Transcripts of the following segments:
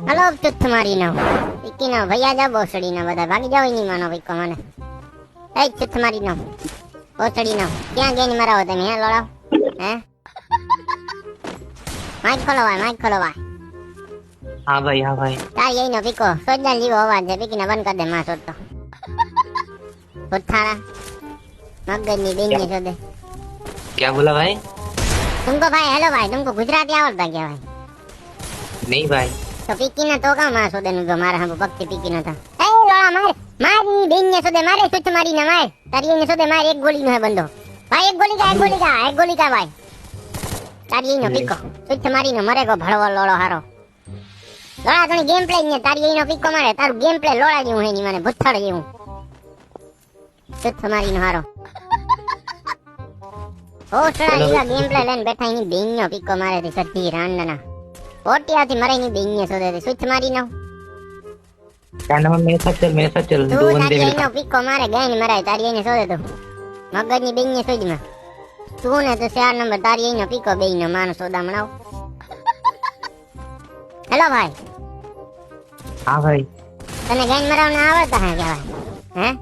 Hello ચુથ મારી નો ઈકી નો ભૈયા જા બોસડી નો બધા ભાગી જાવ ની માનો વિકો મને એ ચુથ મારી નો બોસડી નો ક્યાં ગઈ ની મરાવો તમે હે લોળાવ હે માઈક ખોલો ભાઈ हाँ भाई તાર યઈ નો વિકો સોજના જીવો અવાજ છે વિકી ને બંધ કર દે માં સોતો ઉઠાડા મગજની બેનની સોદે क्या बोला भाई? तुमको भाई हेलो भाई तुमको गुजराती आवड़ता क्या भाई नहीं भाई। तो पीकी ना तो का मार सोदे नु जो मारे हम भक्ति पीकी ना था ए लोड़ा मारी बेन ने सोदे मारे सुच मारी ना मार तारी ने सोदे मार एक गोली नो है बंदो भाई एक गोली का भाई तारी नो पीको सुच मारी नो मरे को भड़વો लोड़ो हारो लोड़ा तने गेम प्ले ने तारी नो पीको मारे तारू गेम प्ले लोड़ा जेवू है नी माने भुत्थड़ जेवू सुच मारी नो हारो ओ सड़ा ईला गेम प्ले लेन बैठा नी बेन नो पीको मारे थी सती रांडना ओटिया थी मरे नी बेन ने सोदे थी सुच मारी नो क्या नाम है? मेरे साथ चल तू दो बंदे तारी मेरे नो पीको मारे गए नी मराय तारी ने सोदे तो मगज नी बेन ने सोज में तू ने तो 4 नंबर तारी नो पीको बेन नो मानो सोदा मनाओ हेलो भाई हाँ भाई। तने गैन मरावना आवड़ता है क्या भाई हैं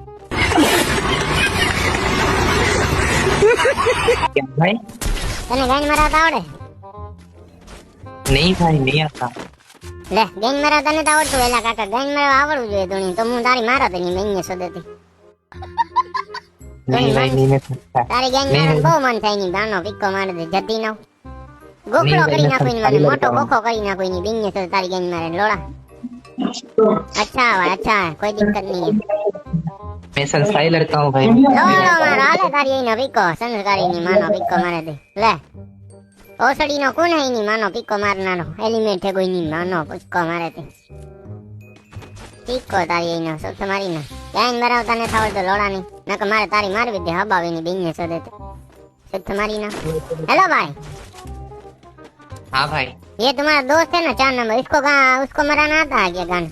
क्या भाई? तने गैन मरावता आवड़े नहीं भाई नहीं आता। ले गैन मराव तने तो आवड़તું એલા કાકા ગैन મરાવ આવડવું જોઈએ તોણી તો હું તારી મારા તની મેંને સોદેતી नहीं भाई नहीं मैं सकता। તારી ગैन नहीं મરાવ भाई। બહુ મન થાય ની ગાનો પીકો મારે દે જતી નો ગોખલો નહીં કરી ભાઈ, નાખો ની मैं મને समझा મોટો रहा हूँ। ગોખો કરી નાખો ની બેંને સો તારી ગैन મારે લોડા अच्छा है कोई दिक्कत नहीं है मैं संस्कारी लड़का हूँ भाई। लोड़ो मारो हाले तारी नो पीको संस्कारी नी मानो पीको मारे दे ले ओसड़ी नो कोण है नी मानो पीको मारनारो एलिमेंट है कोई नी मानो पीको मारे ते पीको तारी नो सब तुम्हारी ना गैन मराव तने थावड़ तो लोड़ा नहीं नक मारे तारी मारवी दे हबावे नी बेन ने सो देते सब तुम्हारी ना हेलो भाई हाँ भाई। ये तुम्हारा दोस्त है ना 4 नंबर उसको मराना आता है क्या गाना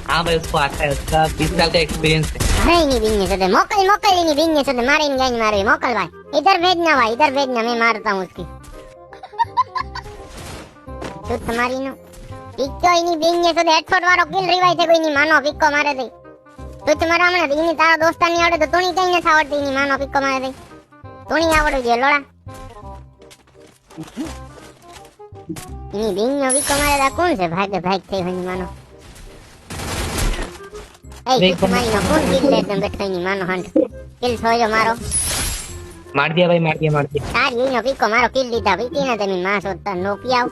हाँ भाई उसको आता है, उसका 20 साल का एक्सपीरियंस है। अरे नहीं बिन्ने से दे मोकल नहीं बिन्ने से दे मारे इन गैंग मारे मोकल भाई इधर भेजना मैं मारता हूँ उसकी तू तुम्हारी नो पिक्को इनी बिन्ने से दे हेडशॉट वारो किल रिवाइव थे कोई नहीं मानो पिक्को मारे दे तू तुम्हारा हमने इनी तारा दोस्ता नहीं आवड़े तो तूनी कहीं न आवड़ती नहीं मानो पिक्को मारे दे तूनी आवड़ू जे लोड़ा इनी बिन्नो पिक्को मारे दा कौन से भाग थे नहीं मानो ए तुम्हारी नो कौन किल ले तुम बैठे नहीं मानो हंट किल सोयो मारो मार दिया भाई, मार दिया। तार ये नो पिको मारो किल दीता भी तीन ते मी मां सोता नो पियाओ